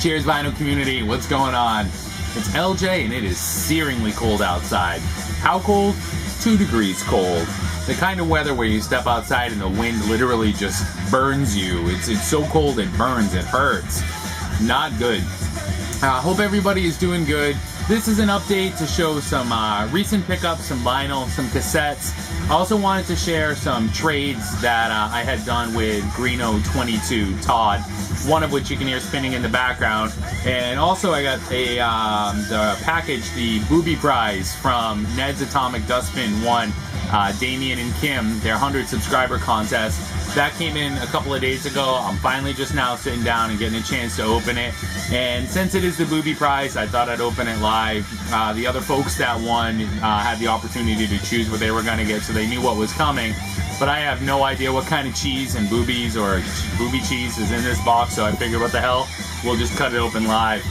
Cheers, vinyl community. What's going on? It's LJ, and it is searingly cold outside. How cold? 2 degrees cold. The kind of weather where you step outside and the wind literally just burns you. It's so cold it burns, it hurts. Not good. Hope everybody is doing good. This is an update to show some recent pickups, some vinyl, some cassettes. I also wanted to share some trades that I had done with Greeno 22 Todd, one of which you can hear spinning in the background. And also I got the package, the booby prize from Ned's Atomic Dustbin 1, Damien and Kim, their 100 subscriber contest. That came in a couple of days ago. I'm finally just now sitting down and getting a chance to open it. And since it is the booby prize, I thought I'd open it live. The other folks that won had the opportunity to choose what they were going to get, so they knew what was coming. But I have no idea what kind of cheese and boobies or booby cheese is in this box, so I figured what the hell, we'll just cut it open live.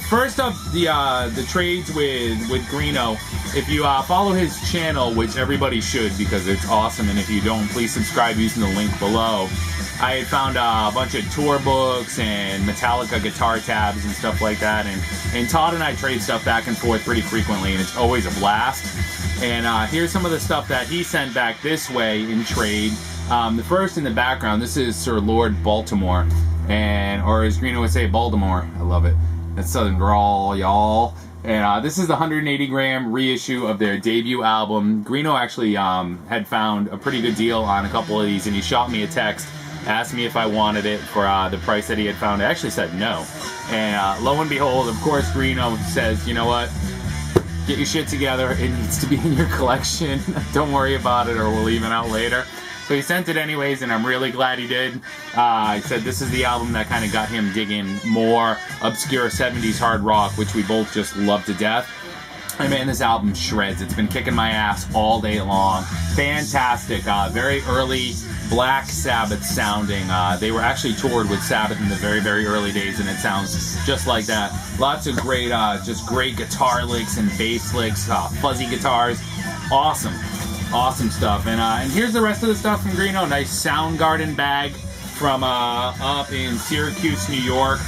First up, the trades with Greeno. If you follow his channel, which everybody should because it's awesome, and if you don't, please subscribe using the link below. I had found a bunch of tour books and Metallica guitar tabs and stuff like that, and Todd and I trade stuff back and forth pretty frequently, and it's always a blast. And here's some of the stuff that he sent back this way in trade. The first in the background, this is Sir Lord Baltimore, or as Greeno would say, Baltimore. I love it. That's Southern Brawl, y'all. And this is the 180 gram reissue of their debut album. Greeno actually had found a pretty good deal on a couple of these, and he shot me a text, asked me if I wanted it for the price that he had found. I actually said no. And lo and behold, of course, Greeno says, you know what? Get your shit together. It needs to be in your collection. Don't worry about it, or we'll even out later. So he sent it anyways, and I'm really glad he did. He said this is the album that kind of got him digging more obscure 70s hard rock, which we both just love to death. And man, this album shreds. It's been kicking my ass all day long. Fantastic. Very early Black Sabbath sounding. They were actually toured with Sabbath in the very, very early days, and it sounds just like that. Lots of great, just great guitar licks and bass licks, fuzzy guitars. Awesome. Awesome stuff. And here's the rest of the stuff from Greeno. Nice Soundgarden bag from up in Syracuse, New York.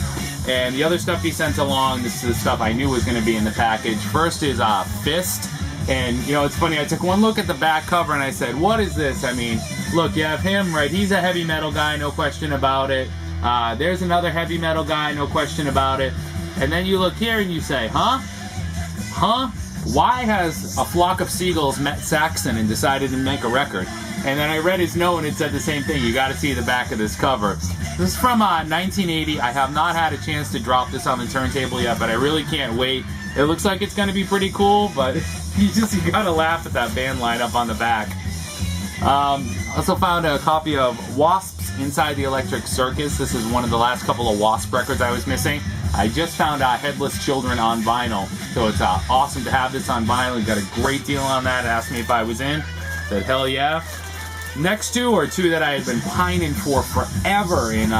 And the other stuff he sent along, this is the stuff I knew was going to be in the package. First is Fist. And, you know, it's funny, I took one look at the back cover and I said, what is this? I mean, look, you have him, right? He's a heavy metal guy, no question about it. There's another heavy metal guy, no question about it. And then you look here and you say, huh? Huh? Why has a flock of seagulls met Saxon and decided to make a record? And then I read his note and it said the same thing. You got to see the back of this cover. This is from 1980. I have not had a chance to drop this on the turntable yet, but I really can't wait. It looks like it's going to be pretty cool, but you got to laugh at that band lineup on the back. Also found a copy of Wasps Inside the Electric Circus. This is one of the last couple of Wasp records I was missing. I just found Headless Children on vinyl, so it's awesome to have this on vinyl. Got a great deal on that. Asked me if I was in. Said hell yeah. Next two are two that I had been pining for forever, and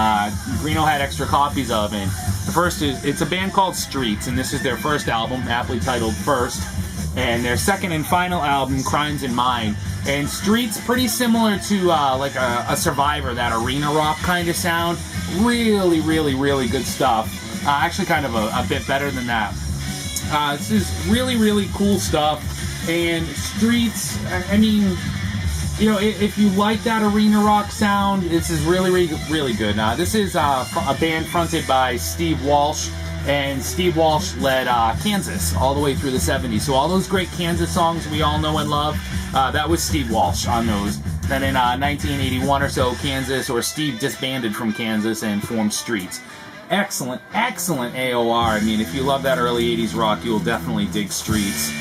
Greeno had extra copies of. And the first is, it's a band called Streets, and this is their first album, aptly titled First, and their second and final album, Crimes in Mind. And Streets, pretty similar to like a Survivor, that arena rock kind of sound. Really, really, really good stuff. Actually kind of a bit better than that. This is really, really cool stuff. And Streets, I mean, you know, if you like that arena rock sound, this is really, really, really good. This is a band fronted by Steve Walsh, and Steve Walsh led Kansas all the way through the 70s. So all those great Kansas songs we all know and love, that was Steve Walsh on those. Then in 1981 or so, Steve disbanded from Kansas and formed Streets. Excellent, excellent AOR. I mean, if you love that early 80s rock, you'll definitely dig Streets.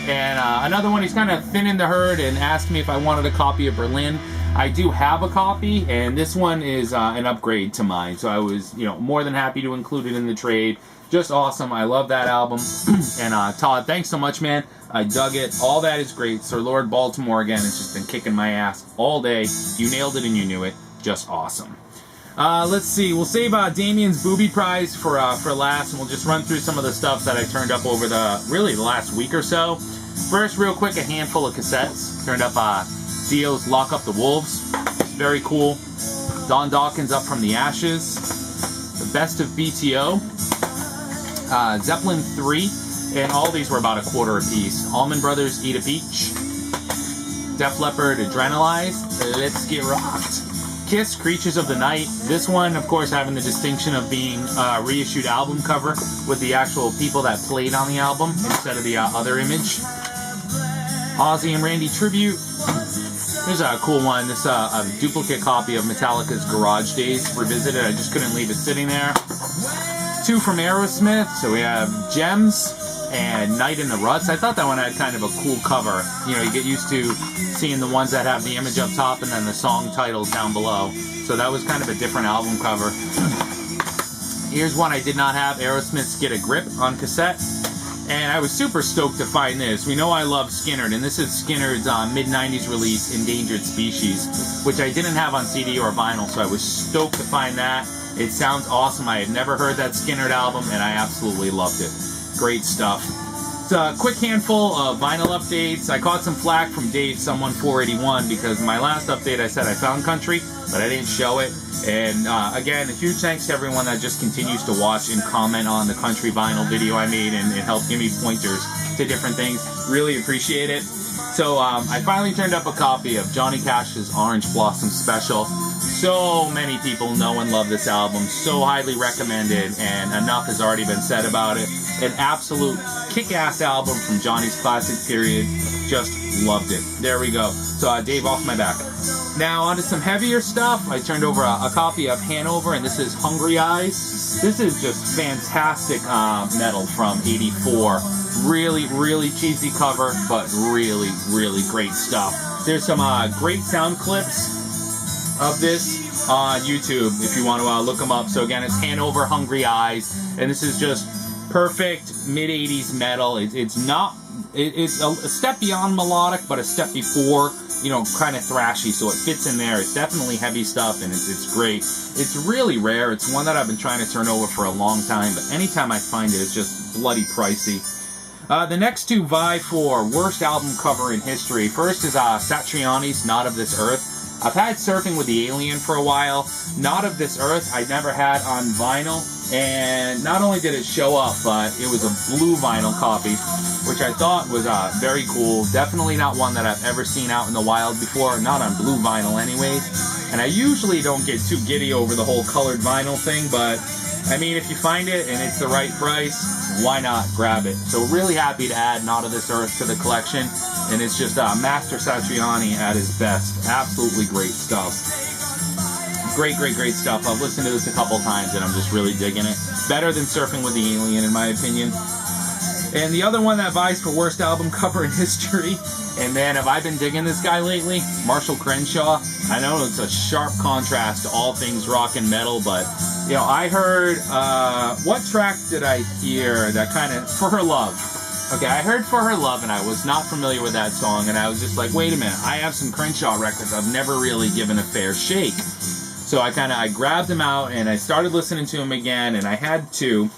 And another one, he's kind of thinning the herd and asked me if I wanted a copy of Berlin. I do have a copy, and this one is an upgrade to mine. So I was, you know, more than happy to include it in the trade. Just awesome. I love that album. And Todd, thanks so much, man. I dug it. All that is great. Sir Lord Baltimore, again, it's just been kicking my ass all day. You nailed it and you knew it. Just awesome. Let's see. We'll save Damien's booby prize for last, and we'll just run through some of the stuff that I turned up over the last week or so. First, real quick, a handful of cassettes. Turned up Dio's Lock Up the Wolves. Very cool. Don Dawkins, Up From the Ashes. Best of BTO, Zeppelin 3, and all these were about a quarter a piece. Allman Brothers, Eat a Peach, Def Leppard, Adrenalize, Let's Get Rocked, Kiss, Creatures of the Night. This one, of course, having the distinction of being a reissued album cover with the actual people that played on the album instead of the other image. Ozzy and Randy Tribute. Here's a cool one. This a duplicate copy of Metallica's Garage Days Revisited. I just couldn't leave it sitting there. 2 from Aerosmith. So we have Gems and Night in the Ruts. I thought that one had kind of a cool cover. You know, you get used to seeing the ones that have the image up top and then the song titles down below. So that was kind of a different album cover. Here's one I did not have, Aerosmith's Get a Grip on cassette. And I was super stoked to find this. We know I love Skynyrd, and this is Skynyrd's mid-90s release, Endangered Species, which I didn't have on CD or vinyl, so I was stoked to find that. It sounds awesome. I had never heard that Skynyrd album, and I absolutely loved it. Great stuff. It's a quick handful of vinyl updates. I caught some flack from Dave, Someone481, because my last update I said I found country, but I didn't show it. And again, a huge thanks to everyone that just continues to watch and comment on the country vinyl video I made and help give me pointers to different things. Really appreciate it. So I finally turned up a copy of Johnny Cash's Orange Blossom Special. So many people know and love this album, so highly recommended, and enough has already been said about it. An absolute kick-ass album from Johnny's classic period. Just loved it. There we go. So Dave, off my back. Now onto some heavier stuff. I turned over a copy of Hanover, and this is Hungry Eyes. This is just fantastic metal from '84. Really, really cheesy cover, but really, really great stuff. There's some great sound clips of this on YouTube if you want to look them up. So again, it's Hanover, Hungry Eyes, and this is just perfect mid-80s metal. It's a step beyond melodic, but a step before, you know, kind of thrashy, so it fits in there. It's definitely heavy stuff, and it's great. It's really rare. It's one that I've been trying to turn over for a long time, but anytime I find it, it's just bloody pricey. The next two vie for worst album cover in history. First is Satriani's Not of This Earth. I've had Surfing with the Alien for a while. Not of This Earth I never had on vinyl, and not only did it show up, but it was a blue vinyl copy, which I thought was very cool. Definitely not one that I've ever seen out in the wild before, not on blue vinyl anyways. And I usually don't get too giddy over the whole colored vinyl thing, but I mean, if you find it and it's the right price, why not grab it? So really happy to add Not of This Earth to the collection, and it's just Master Satriani at his best. Absolutely great stuff. Great, great, great stuff. I've listened to this a couple times and I'm just really digging it. Better than Surfing with the Alien in my opinion. And the other one that vies for worst album cover in history, and man, have I been digging this guy lately, Marshall Crenshaw. I know it's a sharp contrast to all things rock and metal, but you know, I heard, what track did I hear that kind of, For Her Love. Okay, I heard For Her Love, and I was not familiar with that song, and I was just like, wait a minute, I have some Crenshaw records I've never really given a fair shake. So I grabbed them out, and I started listening to them again, and I had two,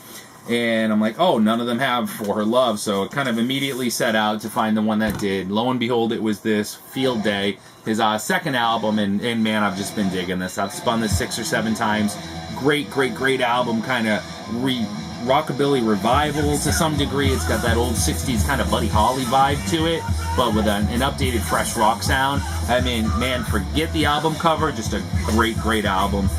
and I'm like, oh, none of them have For Her Love, so it kind of immediately set out to find the one that did. Lo and behold, it was this, Field Day, his second album, and man, I've just been digging this. I've spun this 6 or 7 times. Great, great, great album, kind of rockabilly revival to some degree. It's got that old 60s kind of Buddy Holly vibe to it, but with an updated, fresh rock sound. I mean, man, forget the album cover, just a great, great album.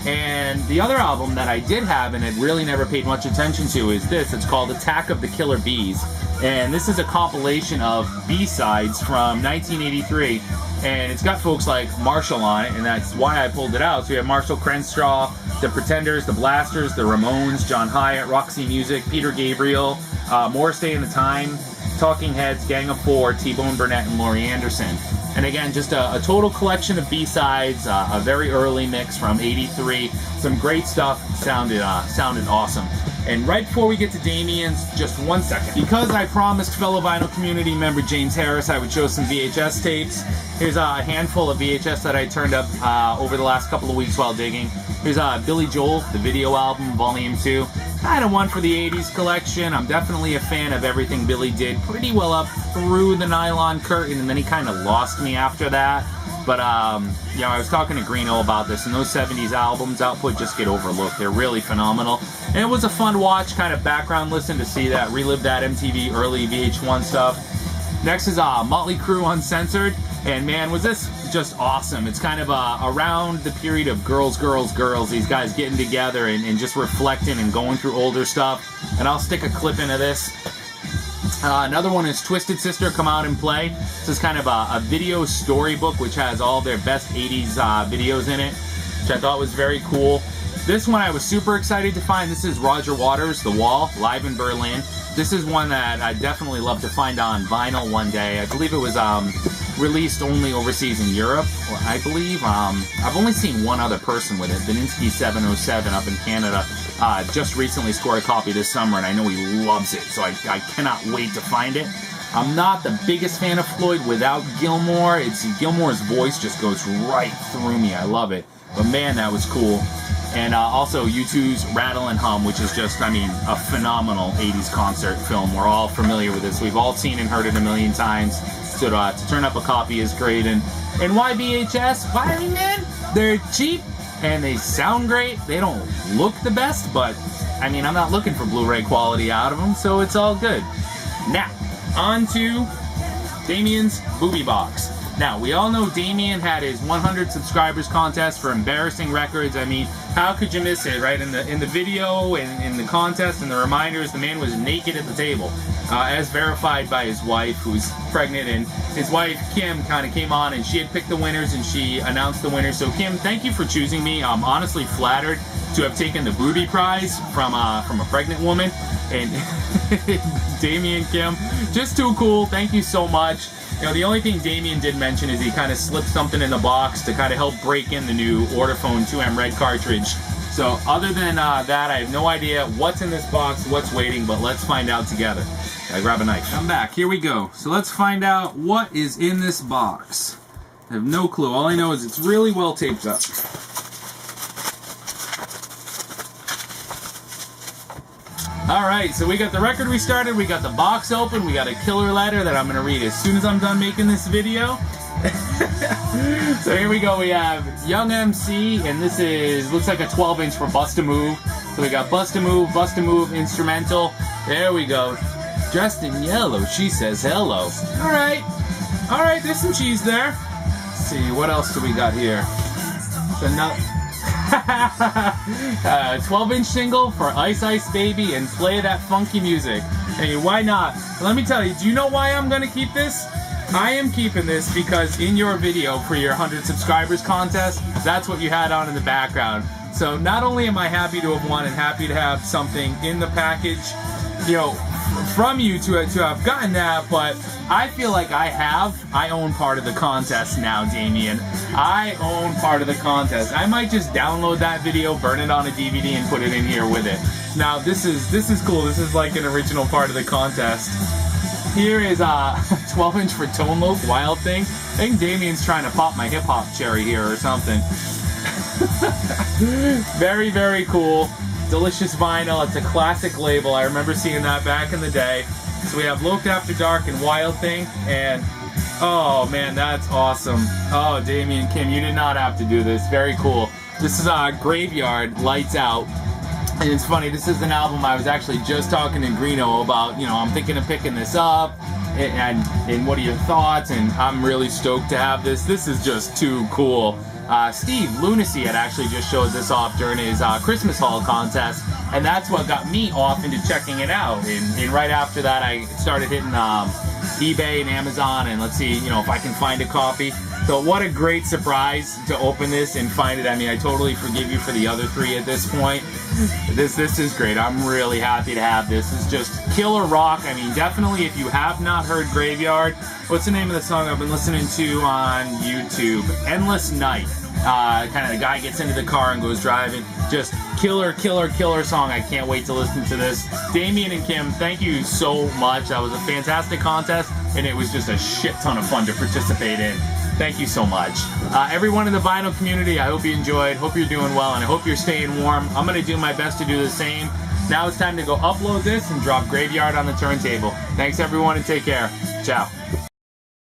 And the other album that I did have and had really never paid much attention to is this. It's called Attack of the Killer Bees. And this is a compilation of B-sides from 1983. And it's got folks like Marshall on it, and that's why I pulled it out. So we have Marshall Crenshaw, The Pretenders, The Blasters, The Ramones, John Hyatt, Roxy Music, Peter Gabriel, Morris Day and the Time, Talking Heads, Gang of Four, T-Bone Burnett, and Laurie Anderson. And again, just a total collection of B-sides, a very early mix from '83. Some great stuff. Sounded awesome. And right before we get to Damien's, just 1 second. Because I promised fellow vinyl community member James Harris I would show some VHS tapes, here's a handful of VHS that I turned up over the last couple of weeks while digging. Here's Billy Joel, the video album, Volume 2. Kind of one for the 80s collection. I'm definitely a fan of everything Billy did, pretty well up through the Nylon Curtain, and then he kind of lost me after that. But, you know, I was talking to Greeno about this, and those 70s albums output just get overlooked. They're really phenomenal. And it was a fun watch, kind of background listen to see that, relive that MTV early VH1 stuff. Next is Motley Crue Uncensored. And man, was this just awesome. It's kind of around the period of girls, these guys getting together and just reflecting and going through older stuff. And I'll stick a clip into this. Another one is Twisted Sister Come Out and Play. This is kind of a video storybook which has all their best 80s videos in it, which I thought was very cool. This one I was super excited to find. This is Roger Waters' The Wall, live in Berlin. This is one that I'd definitely love to find on vinyl one day. I believe it was released only overseas in Europe, I believe. I've only seen one other person with it, Beninsky 707 up in Canada. Just recently scored a copy this summer, and I know he loves it, so I cannot wait to find it. I'm not the biggest fan of Floyd without Gilmour. Gilmour's voice just goes right through me. I love it. But man, that was cool. And also U2's Rattle and Hum, which is just, I mean, a phenomenal 80s concert film. We're all familiar with this. We've all seen and heard it a million times. So to turn up a copy is great. And why VHS? Why, man? They're cheap and they sound great. They don't look the best, but I mean, I'm not looking for Blu-ray quality out of them, so it's all good. Now, on to Damien's Booby Box. Now, we all know Damien had his 100 subscribers contest for embarrassing records. I mean, how could you miss it, right? In the video, in the contest, and the reminders, the man was naked at the table, as verified by his wife, who's pregnant, and his wife, Kim, kind of came on, and she had picked the winners, and she announced the winners. So, Kim, thank you for choosing me. I'm honestly flattered to have taken the booby prize from a pregnant woman, and Damien, Kim, just too cool. Thank you so much. You know, the only thing Damien did mention is he kind of slipped something in the box to kind of help break in the new Orderphone 2M red cartridge. So other than that, I have no idea what's in this box, what's waiting, but let's find out together. I grab a knife. I'm back. Here we go. So let's find out what is in this box. I have no clue. All I know is it's really well taped up. Alright, so we got the record restarted, we got the box open, we got a killer letter that I'm going to read as soon as I'm done making this video. So here we go, we have Young MC, and this is, looks like a 12-inch for Bust a Move. So we got Bust a Move, instrumental. There we go. Dressed in yellow, she says hello. Alright, there's some cheese there. Let's see, what else do we got here? 12-inch single for Ice Ice Baby and Play That Funky Music. Hey, why not? Let me tell you, do you know why I'm going to keep this? I am keeping this because in your video for your 100 subscribers contest, that's what you had on in the background. So not only am I happy to have won and happy to have something in the package, you know, from you to have gotten that, but I feel like I own part of the contest now, Damien. I own part of the contest. I might just download that video, burn it on a DVD, and put it in here with it. Now, this is cool. This is like an original part of the contest. Here is 12-inch for Tone Loc, Wild Thing. I think Damien's trying to pop my hip-hop cherry here or something. Very, very cool. Delicious vinyl. It's a classic label. I remember seeing that back in the day. So we have Loc After Dark and Wild Thing, and oh man, that's awesome. Oh, Damien, Kim, you did not have to do this. Very cool. This is Graveyard, Lights Out. And it's funny, this is an album I was actually just talking to Greeno about, you know, I'm thinking of picking this up, and what are your thoughts? And I'm really stoked to have this. This is just too cool. Steve Lunacy had actually just showed this off during his Christmas Haul contest, and that's what got me off into checking it out. And right after that, I started hitting eBay and Amazon, and let's see, you know, if I can find a copy. So what a great surprise to open this and find it. I mean, I totally forgive you for the other three at this point. This is great. I'm really happy to have this. It's just killer rock. I mean, definitely if you have not heard Graveyard, what's the name of the song I've been listening to on YouTube? Endless Night. Kind of the guy gets into the car and goes driving. Just killer, killer, killer song. I can't wait to listen to this. Damien and Kim, thank you so much. That was a fantastic contest, and it was just a shit ton of fun to participate in. Thank you so much. Everyone in the vinyl community, I hope you enjoyed, hope you're doing well, and I hope you're staying warm. I'm going to do my best to do the same. Now it's time to go upload this and drop Graveyard on the turntable. Thanks everyone, and take care. Ciao.